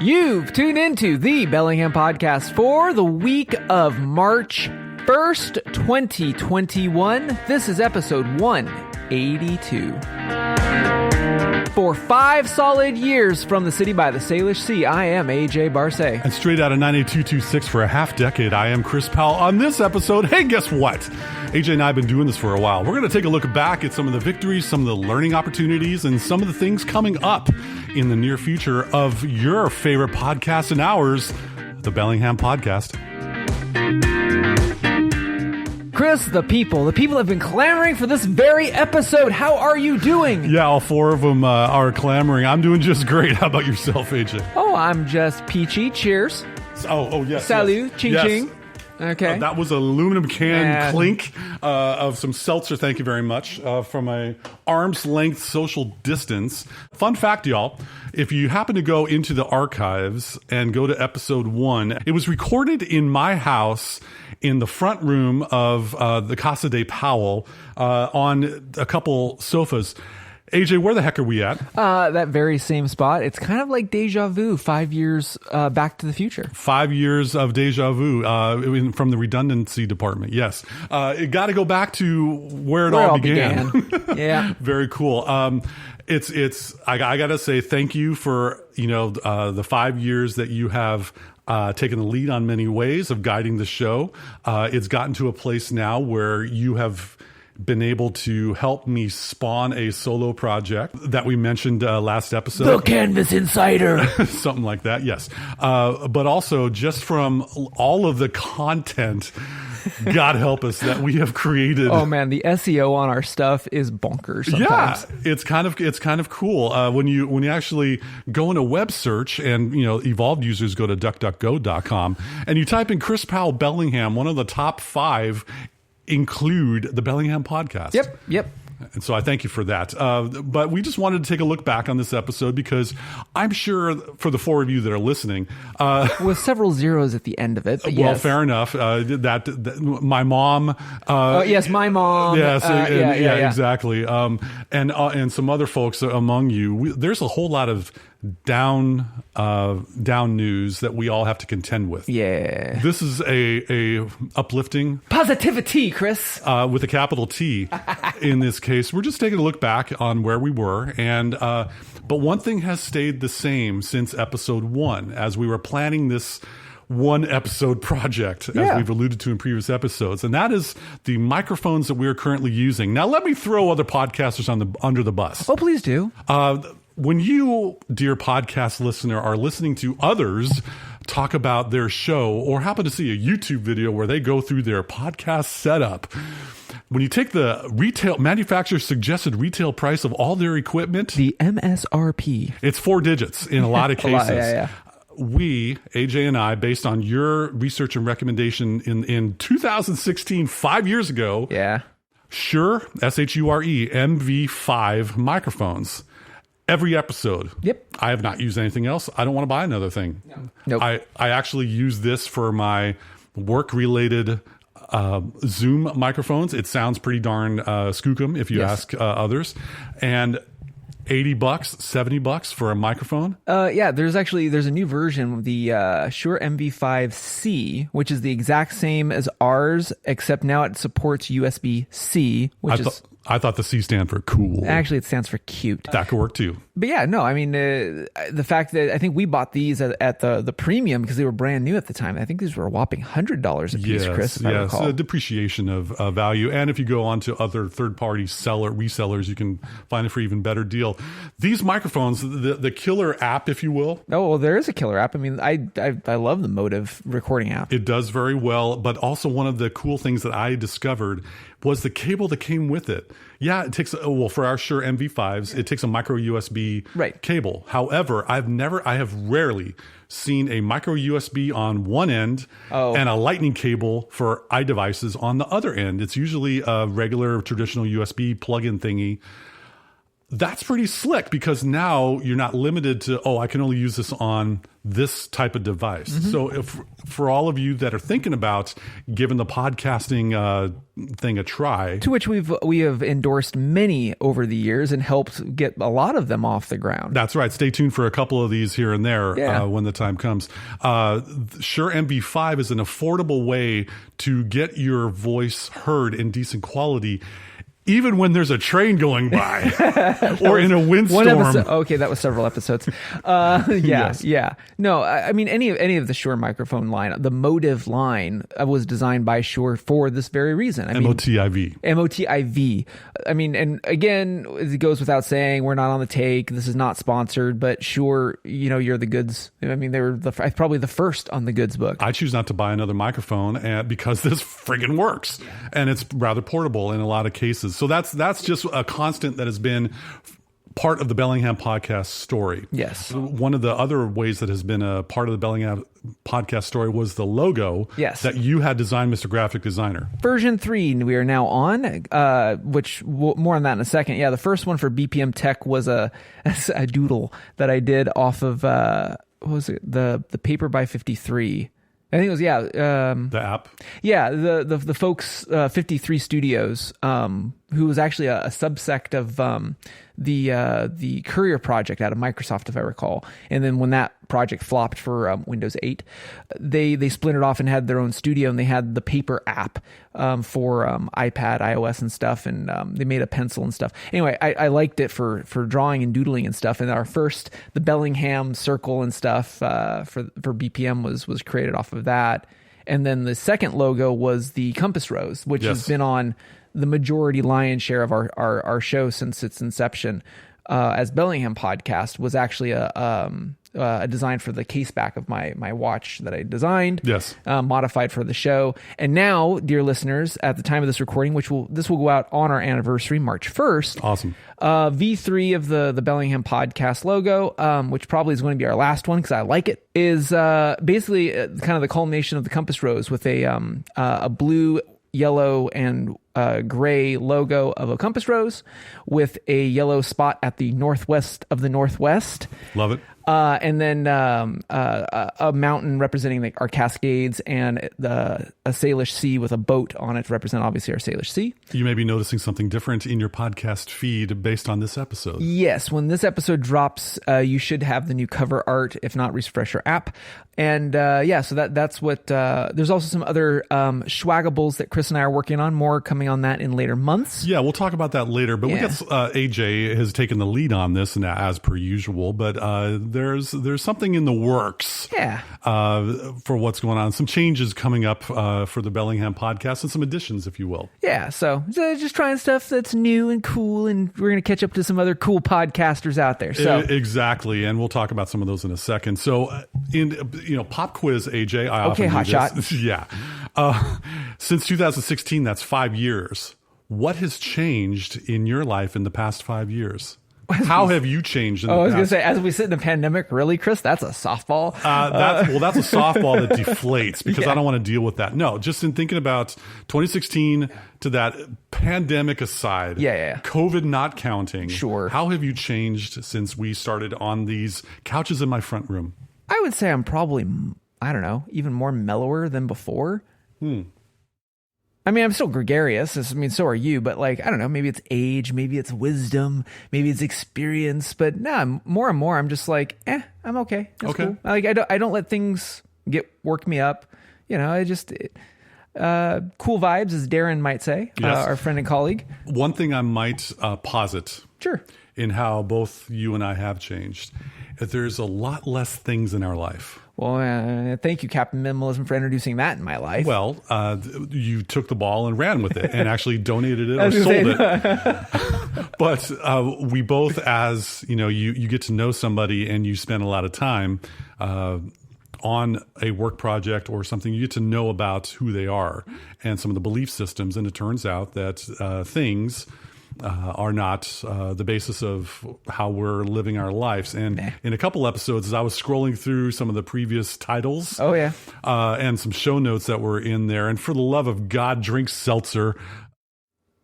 You've tuned into the Bellingham podcast for the week of March 1st, 2021. This is episode 182. For 5 solid years from the city by the Salish Sea, I am AJ Barce. And straight out of 98226 for a half decade, I am Chris Powell. On this episode, hey, guess what? AJ and I have been doing this for a while. We're going to take a look back at some of the victories, some of the learning opportunities, and some of the things coming up in the near future of your favorite podcast and ours, the Bellingham podcast. Chris, the people have been clamoring for this very episode. How are you doing? Yeah, all 4 of them are clamoring. I'm doing just great. How about yourself, AJ? Oh, I'm just peachy. Cheers. Oh, yes. Salut. Yes. Ching, yes. ching. Okay. That was an aluminum can clink of some seltzer, thank you very much, from a arm's length social distance. Fun fact, y'all, if you happen to go into the archives and go to episode 1, it was recorded in my house in the front room of the Casa de Powell on a couple sofas. AJ, where the heck are we at? That very same spot. It's kind of like deja vu, 5 years back to the future. 5 years of deja vu from the redundancy department. Yes. It got to go back to where it all began. Yeah. Very cool. I got to say thank you for, the 5 years that you have taken the lead on many ways of guiding the show. It's gotten to a place now where you have been able to help me spawn a solo project that we mentioned last episode. The Canvas Insider. Something like that, yes. But also just from all of the content, God help us, that we have created. Oh man, the SEO on our stuff is bonkers sometimes. Yeah, it's kind of cool. When you actually go in a web search and, evolved users go to duckduckgo.com and you type in Chris Powell Bellingham, one of the top 5 include the Bellingham podcast. Yep. And so I thank you for that. But we just wanted to take a look back on this episode because I'm sure for the 4 of you that are listening, with several zeros at the end of it. But well, yes. fair enough. That my mom. Yes, my mom. Yes, yeah, exactly. And some other folks among you. There's a whole lot of down news that we all have to contend with. Yeah. This is a uplifting positivity, Chris, with a capital T. In this case, we're just taking a look back on where we were, and but one thing has stayed the same since episode 1, as we were planning this 1 episode project, as we've alluded to in previous episodes, and that is the microphones that we are currently using. Now, let me throw other podcasters under the bus. Oh, please do. When you, dear podcast listener, are listening to others talk about their show or happen to see a YouTube video where they go through their podcast setup, when you take the retail manufacturer suggested retail price of all their equipment, the MSRP, it's 4 digits in a lot of cases. Yeah. We, AJ and I, based on your research and recommendation in 2016, 5 years ago, Shure, Shure MV5 microphones. Every episode. Yep. I have not used anything else. I don't want to buy another thing. No. Nope. I actually use this for my work-related Zoom microphones. It sounds pretty darn skookum if you ask others. And $80, $70 for a microphone. There's a new version, the Shure MV5C, which is the exact same as ours, except now it supports USB-C, I thought the C stand for cool. Actually, it stands for cute. That could work too. But yeah, no, I mean, the fact that I think we bought these at the premium because they were brand new at the time. I think these were a whopping $100 a piece, Chris, if I recall. Yes, depreciation of value. And if you go on to other third-party resellers, you can find it for even better deal. These microphones, the killer app, if you will. Oh, well, there is a killer app. I mean, I love the Motive recording app. It does very well, but also one of the cool things that I discovered was the cable that came with it. Yeah, it takes, for our Shure MV5s, it takes a micro USB cable. However, I have rarely seen a micro USB on one end and a lightning cable for iDevices on the other end. It's usually a regular traditional USB plug-in thingy. that's pretty slick because now you're not limited to, I can only use this on this type of device. So if for all of you that are thinking about giving the podcasting thing a try, to which we have endorsed many over the years and helped get a lot of them off the ground. That's right. Stay tuned for a couple of these here and there when the time comes. Shure MV5 is an affordable way to get your voice heard in decent quality, even when there's a train going by or in a windstorm. Okay, that was several episodes. Yeah. No, I mean, any of the Shure microphone line, the Motive line was designed by Shure for this very reason. MOTIV. MOTIV. I mean, and again, it goes without saying, we're not on the take. This is not sponsored, but Shure, you're the goods. I mean, they were probably the first on the goods book. I choose not to buy another microphone because this friggin' works. And it's rather portable in a lot of cases. So that's just a constant that has been part of the Bellingham podcast story. Yes. One of the other ways that has been a part of the Bellingham podcast story was the logo that you had designed, Mr. Graphic Designer. Version 3 we are now on, which more on that in a second. Yeah, the first one for BPM Tech was a doodle that I did off of, what was it? The Paper by 53. I think it was, the app. Yeah, the folks, 53 Studios, who was actually a subsect of the Courier project out of Microsoft, if I recall. And then when that project flopped for Windows 8, they splintered off and had their own studio, and they had the Paper app for iPad, iOS, and stuff. And they made a pencil and stuff. Anyway, I liked it for drawing and doodling and stuff. And our first, the Bellingham circle and stuff for BPM was created off of that. And then the second logo was the Compass Rose, which has been on the majority lion's share of our show since its inception as Bellingham podcast, was actually a design for the case back of my watch that I designed, modified for the show. And now, dear listeners, at the time of this recording, this will go out on our anniversary, March 1st. Awesome. V3 of the Bellingham podcast logo, which probably is going to be our last one because I like it, is basically kind of the culmination of the Compass Rose with a blue, yellow, and gray logo of a compass rose with a yellow spot at the northwest of the Northwest. Love it. And then a mountain representing our Cascades, and a Salish Sea with a boat on it to represent, obviously, our Salish Sea. You may be noticing something different in your podcast feed based on this episode. Yes. When this episode drops, you should have the new cover art. If not, refresh your app. And so that's what... there's also some other swaggables that Chris and I are working on, more coming on that in later months. Yeah, we'll talk about that later. But we got AJ has taken the lead on this, and as per usual. But there's something in the works for what's going on. Some changes coming up for the Bellingham podcast, and some additions, if you will. Yeah, so just trying stuff that's new and cool, and we're going to catch up to some other cool podcasters out there. So exactly, and we'll talk about some of those in a second. So in pop quiz, AJ, I often hot do shot. this. Yeah. Since 2016, that's 5 years. What has changed in your life in the past 5 years? How have you changed in the past? I was going to say, as we sit in a pandemic, really, Chris? That's a softball. That's a softball that deflates because I don't want to deal with that. No, just in thinking about 2016 to that pandemic aside, COVID not counting. Sure. How have you changed since we started on these couches in my front room? I would say I'm probably, I don't know, even more mellower than before. I mean, I'm still gregarious. I mean, so are you. But I don't know, maybe it's age, maybe it's wisdom, maybe it's experience. But no, more and more, I'm just I'm okay. That's cool. I don't let things work me up. I just cool vibes, as Darren might say, our friend and colleague. One thing I might posit, in how both you and I have changed, is there's a lot less things in our life. Well, thank you, Captain Minimalism, for introducing that in my life. Well, you took the ball and ran with it and actually donated it or sold it. But we both, as you get to know somebody and you spend a lot of time on a work project or something, you get to know about who they are and some of the belief systems. And it turns out that things are not the basis of how we're living our lives. And in a couple episodes, as I was scrolling through some of the previous titles, and some show notes that were in there, and for the love of God, drink seltzer.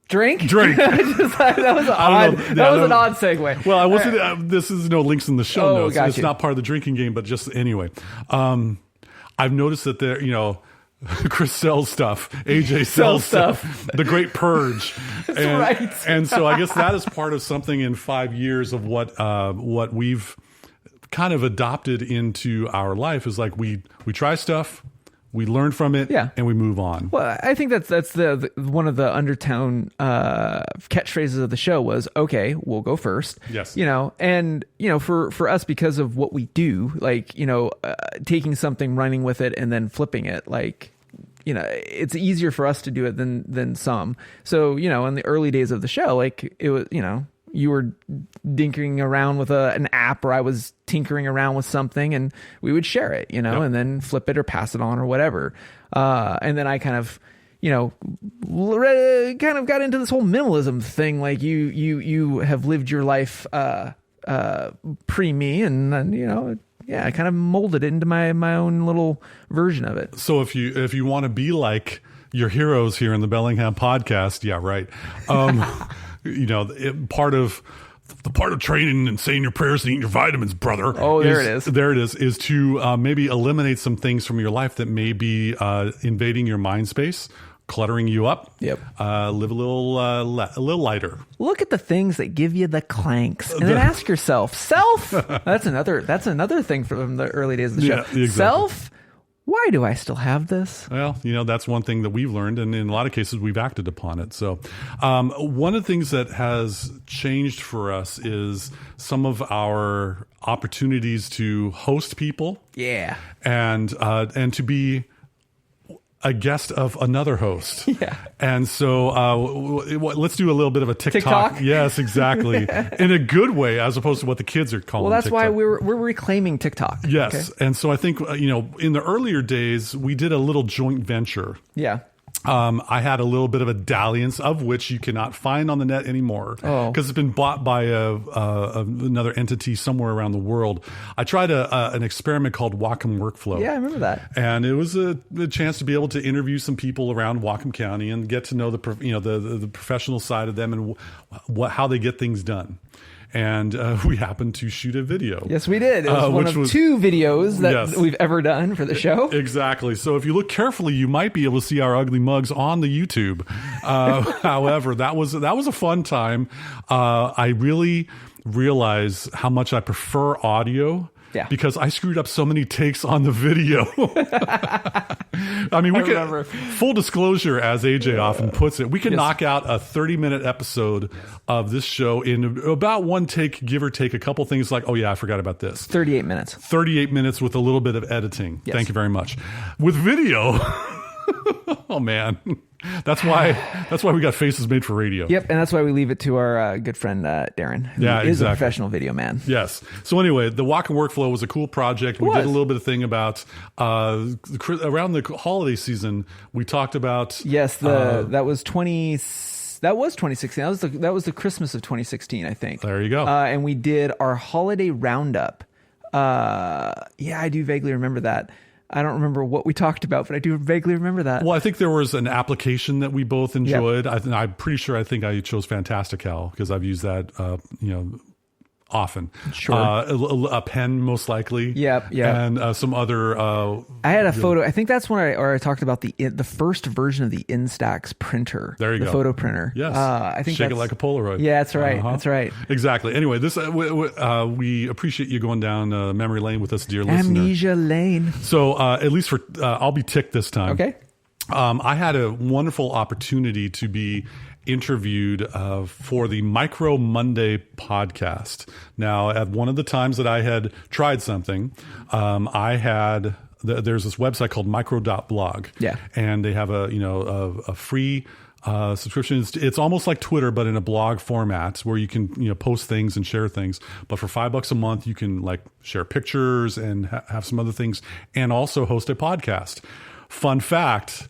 Drink. That was an odd segue. Well, I wasn't. This is no links in the show notes. Got it's you. not part of the drinking game, but just anyway. I've noticed that there, Chris sells stuff. AJ sells stuff. The Great Purge. Right. And so I guess that is part of something in 5 years of what we've kind of adopted into our life is like we try stuff, we learn from it, and we move on. Well, I think that's the one of the undertone catchphrases of the show was, okay, we'll go first. Yes. For us, because of what we do, like, taking something, running with it, and then flipping it, like, it's easier for us to do it than some. So, in the early days of the show, like it was, you were dinkering around with an app, or I was tinkering around with something, and we would share it, and then flip it or pass it on or whatever. And then I kind of, got into this whole minimalism thing. Like you have lived your life pre me, and then, I kind of molded it into my own little version of it. So if you want to be like your heroes here in the Bellingham podcast, yeah, right. Part of training and saying your prayers and eating your vitamins, brother. Oh, there it is. There it is to maybe eliminate some things from your life that may be invading your mind space, cluttering you up. Yep. Live a little lighter. Look at the things that give you the clanks, and then ask yourself, self. That's another thing from the early days of the show. Exactly. Self. Why do I still have this? Well, that's one thing that we've learned, and in a lot of cases, we've acted upon it. So one of the things that has changed for us is some of our opportunities to host people. Yeah. And to be a guest of another host. Yeah. And so let's do a little bit of a TikTok. Yes, exactly. In a good way, as opposed to what the kids are calling. Well, that's TikTok. why we're reclaiming TikTok. Yes. Okay? And so I think, in the earlier days, we did a little joint venture. Yeah. I had a little bit of a dalliance, of which you cannot find on the net anymore because it's been bought by another entity somewhere around the world. I tried an experiment called Whatcom Workflow. Yeah, I remember that. And it was a chance to be able to interview some people around Whatcom County and get to know the professional side of them and how they get things done. And we happened to shoot a video. Yes, we did. It was one of two videos that we've ever done for the show. Exactly. So if you look carefully, you might be able to see our ugly mugs on the YouTube. However, that was a fun time. I really realize how much I prefer audio. Yeah. Because I screwed up so many takes on the video. I mean, full disclosure, as AJ often puts it, we can knock out a 30-minute episode of this show in about one take, give or take a couple things like, oh yeah, I forgot about this. 38 minutes. 38 minutes with a little bit of editing. Yes. Thank you very much. With video, oh man. That's why we got faces made for radio. Yep, and that's why we leave it to our good friend Darren, who is a professional video man. Yes. So anyway, the Whatcom Workflow was a cool project. We did a little bit of thing about around the holiday season. We talked about that was 2016. That was the Christmas of 2016, I think. There you go. And we did our holiday roundup. I do vaguely remember that. I don't remember what we talked about, but I do vaguely remember that. Well, I think there was an application that we both enjoyed. Yep. I'm pretty sure I chose Fantastical because I've used that, often. Sure. A pen, most likely. Yep. And some other. I had a photo. I think that's when I talked about the first version of the Instax printer. There you go. The photo printer. Yes. I think Shake it like a Polaroid. Yeah, that's right. That's right. Exactly. Anyway, this we appreciate you going down memory lane with us, dear listener. Amnesia lane. So at least for I'll be ticked this time. Okay. I had a wonderful opportunity to be interviewed for the Micro Monday podcast. Now, at one of the times that I had tried something, I had there's this website called micro.blog. Yeah. And they have a free subscription. It's almost like Twitter, but in a blog format where you can post things and share things. But for $5 a month, you can like share pictures and have some other things, and also host a podcast. Fun fact.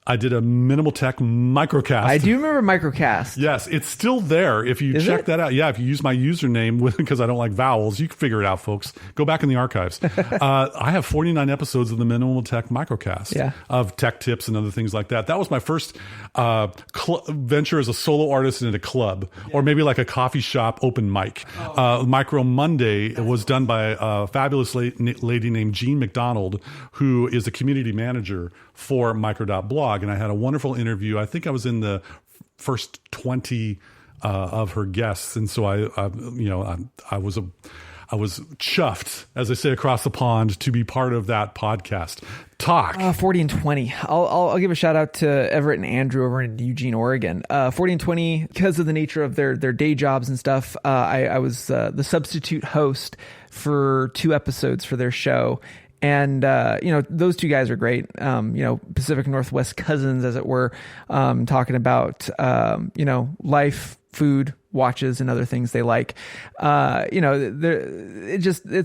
I did a Minimal Tech microcast. I do remember microcast. Yes, it's still there. If you check that out, if you use my username because I don't like vowels, you can figure it out, folks. Go back in the archives. I have 49 episodes of the Minimal Tech microcast of tech tips and other things like that. That was my first venture as a solo artist in a club or maybe like a coffee shop open mic. Micro Monday was done by a fabulous lady named Jean McDonald, who is a community manager for Micro.blog. And I had a wonderful interview. I think I was in the first 20 of her guests. And so I was chuffed, as I say across the pond, to be part of that podcast. Talk. 40 and 20. I'll give a shout out to Everett and Andrew over in Eugene, Oregon. 40 and 20, because of the nature of their day jobs and stuff, I was the substitute host for 2 episodes for their show. And, those 2 guys are great. Pacific Northwest cousins, as it were, talking about, life, food, watches, and other things they like. It's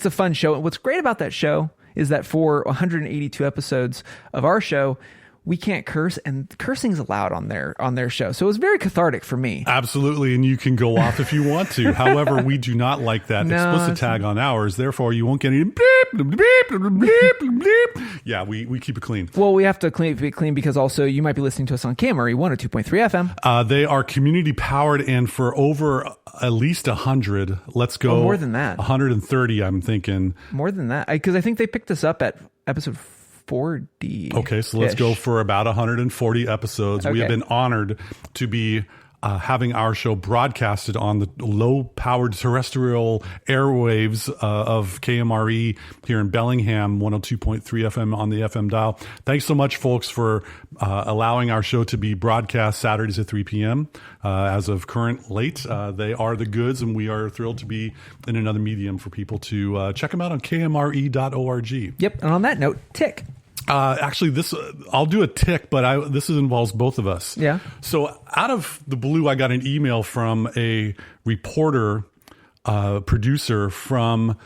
a fun show. And what's great about that show is that for 182 episodes of our show, we can't curse, and cursing's allowed on their show. So it was very cathartic for me. Absolutely, and you can go off if you want to. However, we do not like that explicit tag on ours. Therefore, you won't get any beep, beep, beep, beep, beep. Yeah, we keep it clean. Well, we have to keep it clean because also you might be listening to us on KMRE 102.3 FM. They are community powered, and for over at least 100, let's go. More than that. 130, I'm thinking. More than that, because I think they picked us up at episode 40. Okay, so let's go for about 140 episodes. Okay. We have been honored to be having our show broadcasted on the low-powered terrestrial airwaves of KMRE here in Bellingham, 102.3 FM on the FM dial. Thanks so much, folks, for allowing our show to be broadcast Saturdays at 3 p.m. As of current late. They are the goods, and we are thrilled to be in another medium for people to check them out on kmre.org. Yep, and on that note, tick. Actually, I'll do a tick, but this involves both of us. Yeah. So out of the blue, I got an email from a reporter, producer from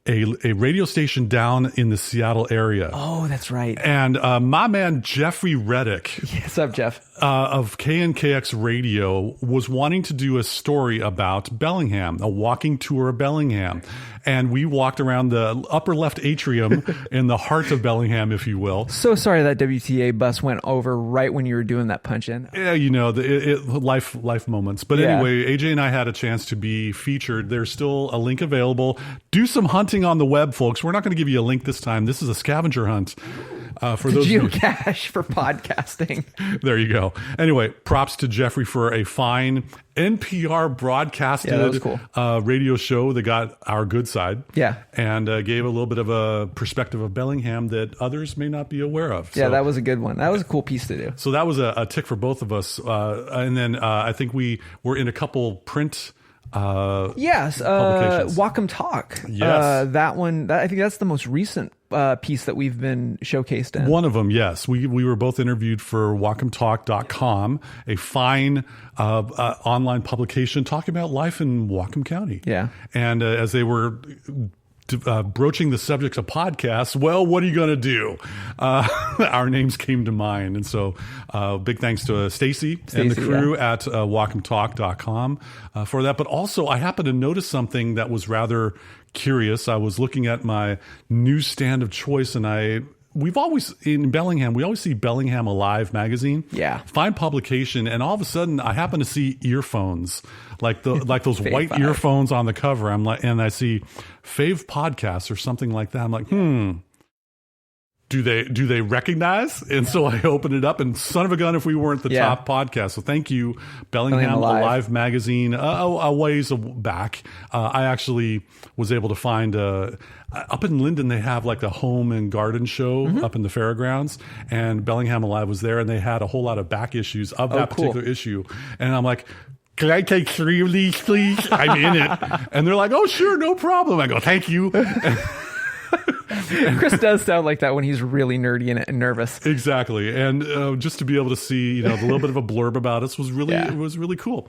a radio station down in the Seattle area. Oh, that's right. And my man, Jeffrey Reddick. What's up, Jeff? Of KNKX Radio was wanting to do a story about Bellingham, a walking tour of Bellingham. And we walked around the upper left atrium in the heart of Bellingham, if you will. So sorry that WTA bus went over right when you were doing that punch-in. Yeah, life moments. But anyway, AJ and I had a chance to be featured. There's still a link available. Do some hunting on the web, folks. We're not going to give you a link this time. This is a scavenger hunt. For those geocache for podcasting. There you go. Anyway, props to Jeffrey for a fine NPR broadcasted radio show that got our good side. Yeah. And gave a little bit of a perspective of Bellingham that others may not be aware of. Yeah, that was a good one. That was a cool piece to do. So that was a tick for both of us. And then I think we were in a couple print Wacom Talk. Yes. That one, I think that's the most recent piece that we've been showcased in. One of them, yes. We were both interviewed for WacomTalk.com, a fine online publication talking about life in Whatcom County. Yeah. And as they were broaching the subjects of podcasts, well, what are you going to do? Our names came to mind. And so big thanks to Stacy and the crew at WacomTalk.com for that. But also, I happened to notice something that was rather curious. I was looking at my newsstand of choice, and we've always, in Bellingham, we always see Bellingham Alive magazine. Yeah. Fine publication. And all of a sudden, I happen to see earphones, like those white earphones on the cover. And I see Fave Podcasts or something like that. I'm like, do they recognize? And so I opened it up, and son of a gun if we weren't the top podcast. So thank you, Bellingham Alive magazine. A ways back, I actually was able to find up in Linden, they have like the home and garden show up in the fairgrounds, and Bellingham Alive was there, and they had a whole lot of back issues of that particular issue. And I'm like, can I take 3 of these, please? I'm in it. And they're like, oh, sure, no problem. I go, thank you. Chris does sound like that when he's really nerdy and nervous. Exactly. And just to be able to see, the little bit of a blurb about us was really, it was really cool.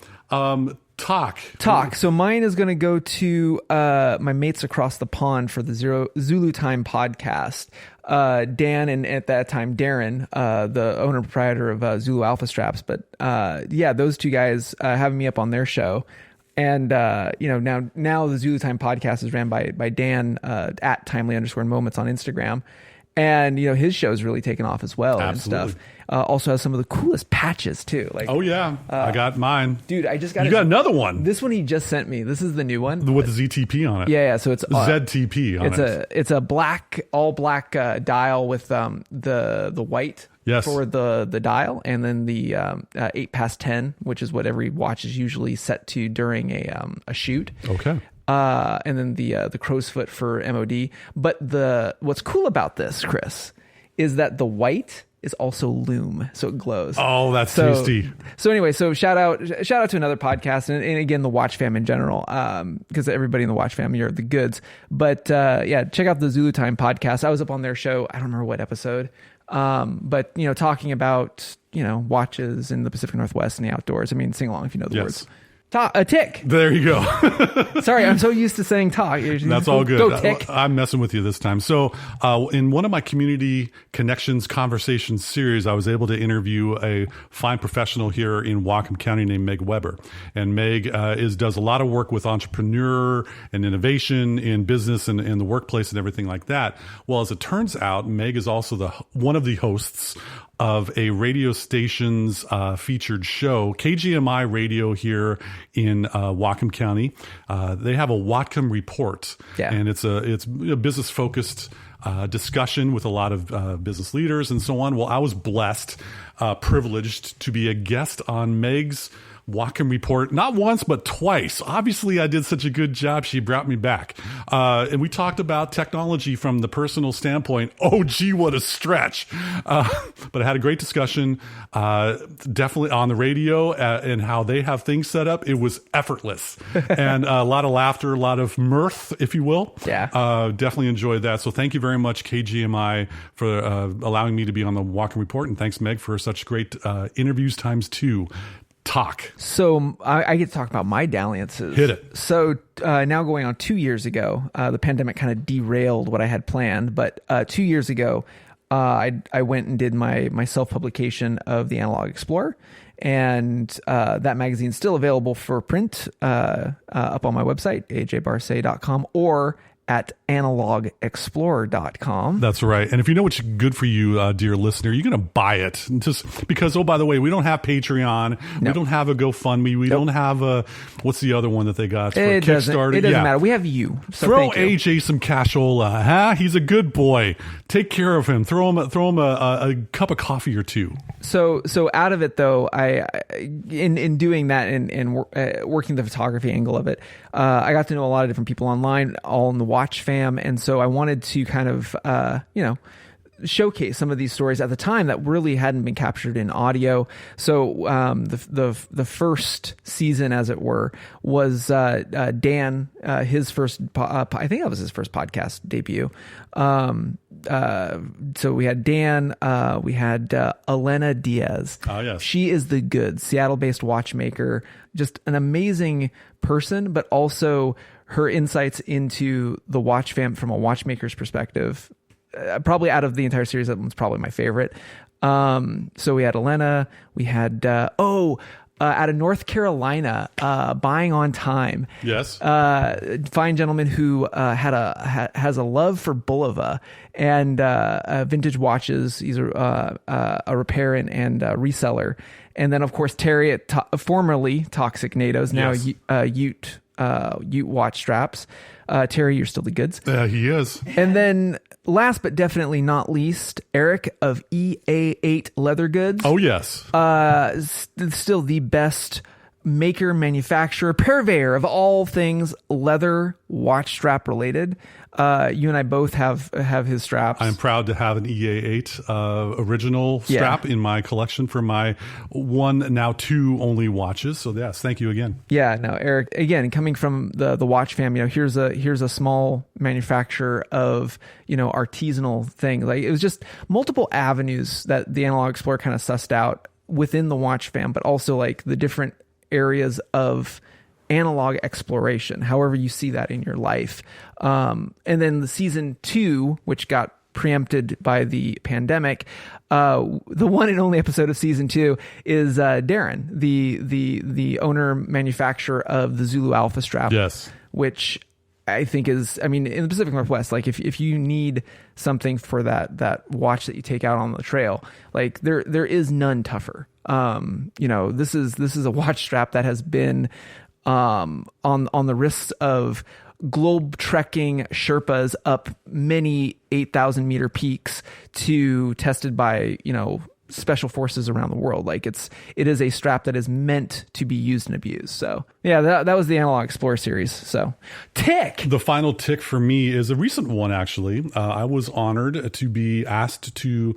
Talk. So mine is going to go to my mates across the pond for the Zulu Time podcast. Dan and at that time Darren, the owner and proprietor of Zulu Alpha Straps. But those two guys having me up on their show. And now the Zulu Time podcast is ran by Dan at timely_moments on Instagram. And, his show's really taken off as well. Absolutely. And stuff. Also has some of the coolest patches too. Like, oh yeah, I got mine. Dude, I just got You got another one. This one he just sent me. This is the new one. With the ZTP on it. Yeah. So it's ZTP on it. It's a all black dial with the white for the dial, and then the 8x10, which is what every watch is usually set to during a shoot. Okay. And then the crow's foot for MOD. But what's cool about this, Chris, is that the white is also lume, so it glows. Oh, that's tasty. So anyway, shout out to another podcast, and again the Watch Fam in general, because everybody in the Watch Fam, you're the goods. But check out the Zulu Time podcast. I was up on their show. I don't remember what episode, but talking about watches in the Pacific Northwest and the outdoors. I mean, sing along if you know the words. A tick. There you go. Sorry, I'm so used to saying talk. That's all good. Go tick. I'm messing with you this time. So in one of my community connections conversations series, I was able to interview a fine professional here in Whatcom County named Meg Weber. And Meg does a lot of work with entrepreneur and innovation in business and in the workplace and everything like that. Well, as it turns out, Meg is also one of the hosts of a radio station's featured show, KGMI Radio here in Whatcom County. They have a Whatcom Report, and it's a business focused discussion with a lot of business leaders and so on. Well, I was blessed, privileged to be a guest on Meg's Whatcom Report, not once, but twice. Obviously, I did such a good job, she brought me back. And we talked about technology from the personal standpoint. Oh, gee, what a stretch. But I had a great discussion, definitely on the radio and how they have things set up. It was effortless and a lot of laughter, a lot of mirth, if you will. Yeah. Definitely enjoyed that. So thank you very much, KGMI, for allowing me to be on the Whatcom Report. And thanks, Meg, for such great interviews ×2. Talk. So I get to talk about my dalliances. Hit it. So now going on 2 years ago, the pandemic kind of derailed what I had planned. But 2 years ago, I went and did my self-publication of the Analog Explorer. And that magazine's still available for print up on my website, ajbarce.com, or at analogexplorer.com. That's right. And if you know what's good for you, dear listener, you're going to buy it. Just because, oh, by the way, we don't have Patreon. No. We don't have a GoFundMe. We don't have a, what's the other one that they got for Kickstarter? It doesn't matter. We have you. So throw AJ some cashola. Huh? He's a good boy. Take care of him. Throw him a cup of coffee or two. So out of it though, I in doing that and working the photography angle of it, I got to know a lot of different people online, all in the Watch Fam, and so I wanted to kind of showcase some of these stories at the time that really hadn't been captured in audio. So the first season, as it were, was Dan, his first I think that was his first podcast debut. So we had Dan, we had Elena Diaz. Oh, yes. She is the good Seattle-based watchmaker, just an amazing person, but also her insights into the Watch Fam from a watchmaker's perspective. Probably out of the entire series, that one's probably my favorite. So we had Elena, we had, out of North Carolina, Buying on Time. Yes. Fine gentleman who has a love for Bulova and vintage watches. He's a repair and reseller. And then, of course, Terry at formerly Toxic NATOs, now Ute watch straps. Terry, you're still the goods. He is. And then last but definitely not least, Eric of EA8 Leather Goods. Oh, yes. Still the best maker, manufacturer, purveyor of all things leather watch strap related. You and I both have his straps. I'm proud to have an EA8 original strap in my collection for my one, now two only watches. So yes, thank you again. Yeah, no, Eric, again, coming from the watch fam, here's a small manufacturer of, artisanal things. Like, it was just multiple avenues that the Analog Explorer kind of sussed out within the watch fam, but also like the different areas of analog exploration, however you see that in your life. And then the season 2, which got preempted by the pandemic, the one and only episode of season 2 is Darren, the owner manufacturer of the Zulu Alpha strap. Yes. Which I think is, in the Pacific Northwest, like if you need something for that watch that you take out on the trail, like there is none tougher. This is a watch strap that has been on the wrists of globe trekking Sherpas up many 8,000 meter peaks to tested by, special forces around the world. Like it is a strap that is meant to be used and abused. So yeah, that was the Analog Explorer series. So tick. The final tick for me is a recent one, actually. I was honored to be asked to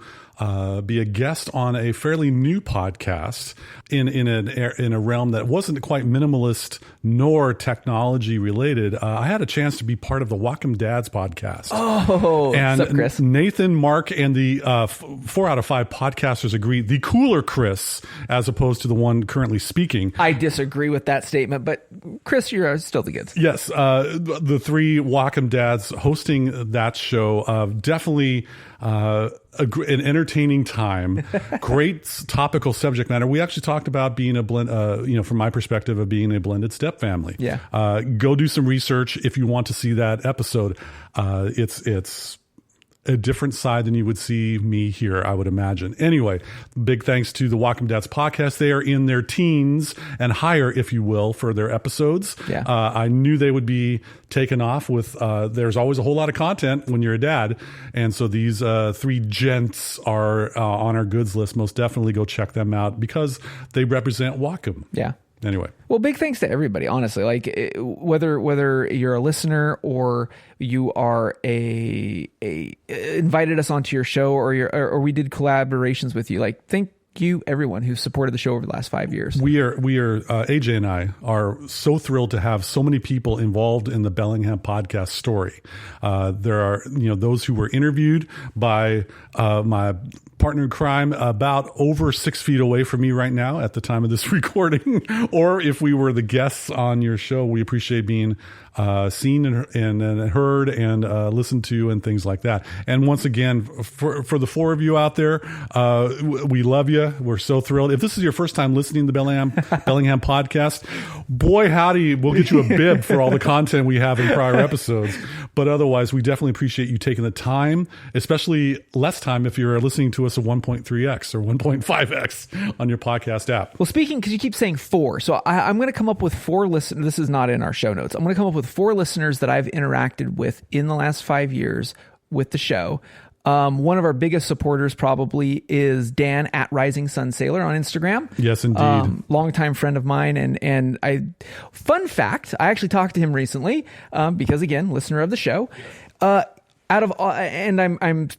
be a guest on a fairly new podcast in a realm that wasn't quite minimalist nor technology related. I had a chance to be part of the Wacom Dads podcast. Oh, and what's up, Chris? Nathan, Mark, and the 4 out of 5 podcasters agree. The cooler Chris, as opposed to the one currently speaking. I disagree with that statement, but Chris, you're still the goods. Yes, the 3 Wacom Dads hosting that show definitely. An entertaining time, great topical subject matter. We actually talked about being a blend, from my perspective of being a blended step family. Yeah. Go do some research if you want to see that episode. It's a different side than you would see me here, I would imagine. Anyway, big thanks to the Wacom Dads podcast. They are in their teens and higher, if you will, for their episodes. Yeah. I knew they would be taken off with, there's always a whole lot of content when you're a dad. And so these 3 gents are on our goods list. Most definitely go check them out because they represent Wacom. Yeah. Anyway. Well, big thanks to everybody, honestly. Like whether you're a listener or you are invited us onto your show or we did collaborations with you. Like, thank you everyone who supported the show over the last 5 years. We are AJ and I are so thrilled to have so many people involved in the Bellingham podcast story. There are those who were interviewed by my partner in crime about over 6 feet away from me right now at the time of this recording, or if we were the guests on your show. We appreciate being seen and heard and listened to and things like that. And once again, for the 4 of you out there, we love you. We're so thrilled. If this is your first time listening to the Bellingham podcast, boy howdy, we'll get you a bib for all the content we have in prior episodes. But otherwise, we definitely appreciate you taking the time, especially less time if you're listening to us at 1.3x or 1.5x on your podcast app. Well, speaking, because you keep saying 4, so I'm going to come up with 4 listeners. This is not in our show notes. I'm going to come up with 4 listeners that I've interacted with in the last 5 years with the show. One of our biggest supporters probably is Dan at Rising Sun Sailor on Instagram. Yes, indeed. Longtime friend of mine. And fun fact, I actually talked to him recently, because again, listener of the show, and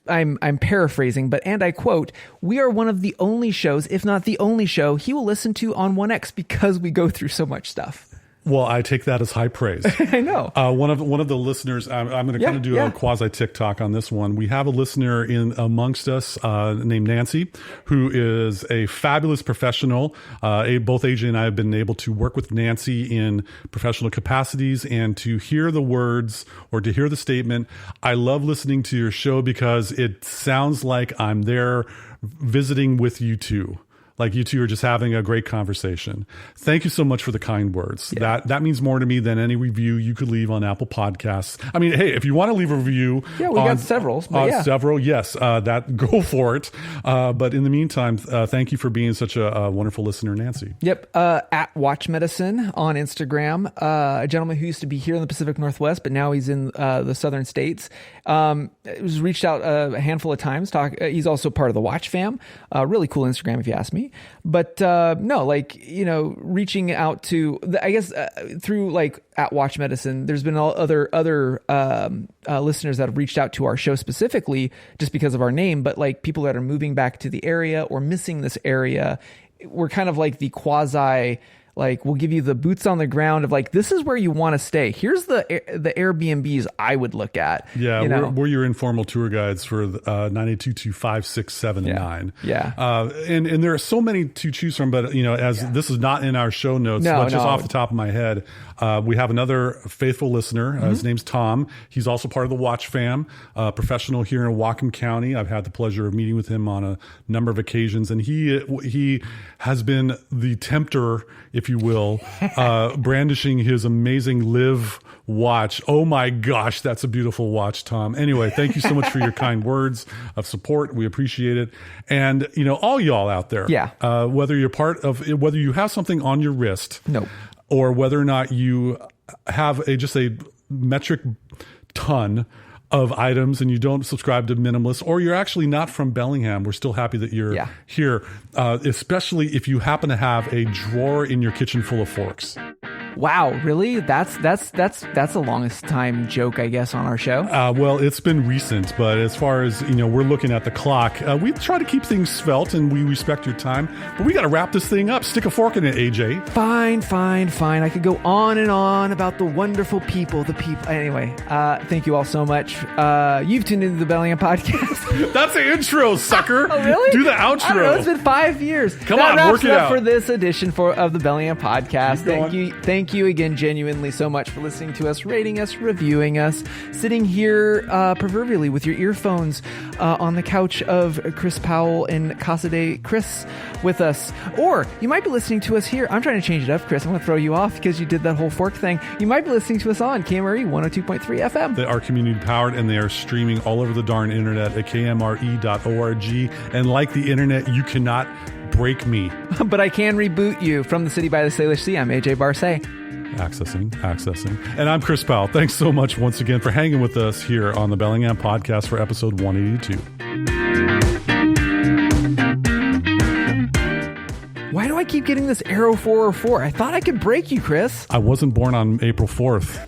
I'm paraphrasing, and I quote, we are one of the only shows, if not the only show, he will listen to on 1X because we go through so much stuff. Well, I take that as high praise. I know. One of the listeners, I'm going to kind of do a quasi TikTok on this one. We have a listener amongst us named Nancy, who is a fabulous professional. Both AJ and I have been able to work with Nancy in professional capacities, and to hear the words or to hear the statement, I love listening to your show because it sounds like I'm there visiting with you two. Like you two are just having a great conversation. Thank you so much for the kind words. Yeah. That means more to me than any review you could leave on Apple Podcasts. I mean, hey, if you want to leave a review, we got several. Several, yes, that go for it. But in the meantime, thank you for being such a wonderful listener, Nancy. Yep, at Watch Medicine on Instagram, a gentleman who used to be here in the Pacific Northwest, but now he's in the southern states. Was reached out a handful of times. He's also part of the Watch fam. Really cool Instagram, if you ask me. me. But no, like, reaching out to, I guess, through like at Watch Medicine, there's been other listeners that have reached out to our show specifically just because of our name, but like people that are moving back to the area or missing this area, we're kind of like the quasi, like, we'll give you the boots on the ground of like, this is where you want to stay. Here's the Airbnbs I would look at. Yeah, we're your informal tour guides for 98225679. Yeah. And there are so many to choose from, but this is not in our show notes, just off the top of my head, we have another faithful listener. His name's Tom. He's also part of the Watch fam, professional here in Whatcom County. I've had the pleasure of meeting with him on a number of occasions, and he has been the tempter, if you will, brandishing his amazing Live watch. Oh my gosh, that's a beautiful watch, Tom. Anyway, thank you so much for your kind words of support. We appreciate it. And, all y'all out there, whether you're whether you have something on your wrist, or whether or not you have just a metric ton of items and you don't subscribe to Minimalist, or you're actually not from Bellingham, we're still happy that you're here, especially if you happen to have a drawer in your kitchen full of forks. Wow, really? That's the longest time joke, I guess, on our show. Well, it's been recent, but as far as, we're looking at the clock, we try to keep things svelte and we respect your time, but we got to wrap this thing up. Stick a fork in it, AJ. Fine. I could go on and on about the wonderful people, Anyway, thank you all so much. You've tuned into the Bellingham podcast. That's the intro, sucker. Oh, really? Do the outro. I don't know, it's been 5 years. Come on, work it out. For this edition of the Bellingham podcast. Thank you again, genuinely so much for listening to us, rating us, reviewing us, sitting here proverbially with your earphones on the couch of Chris Powell and Casa de Chris with us. Or you might be listening to us here. I'm trying to change it up, Chris. I'm going to throw you off because you did that whole fork thing. You might be listening to us on KMRE 102.3 FM. They are community powered and they are streaming all over the darn internet at kmre.org. And like the internet, you cannot break me. But I can reboot you from the city by the Salish Sea. I'm AJ Barce. Accessing. And I'm Chris Powell. Thanks so much once again for hanging with us here on the Bellingham podcast for episode 182. Why do I keep getting this Arrow 404? I thought I could break you, Chris. I wasn't born on April 4th.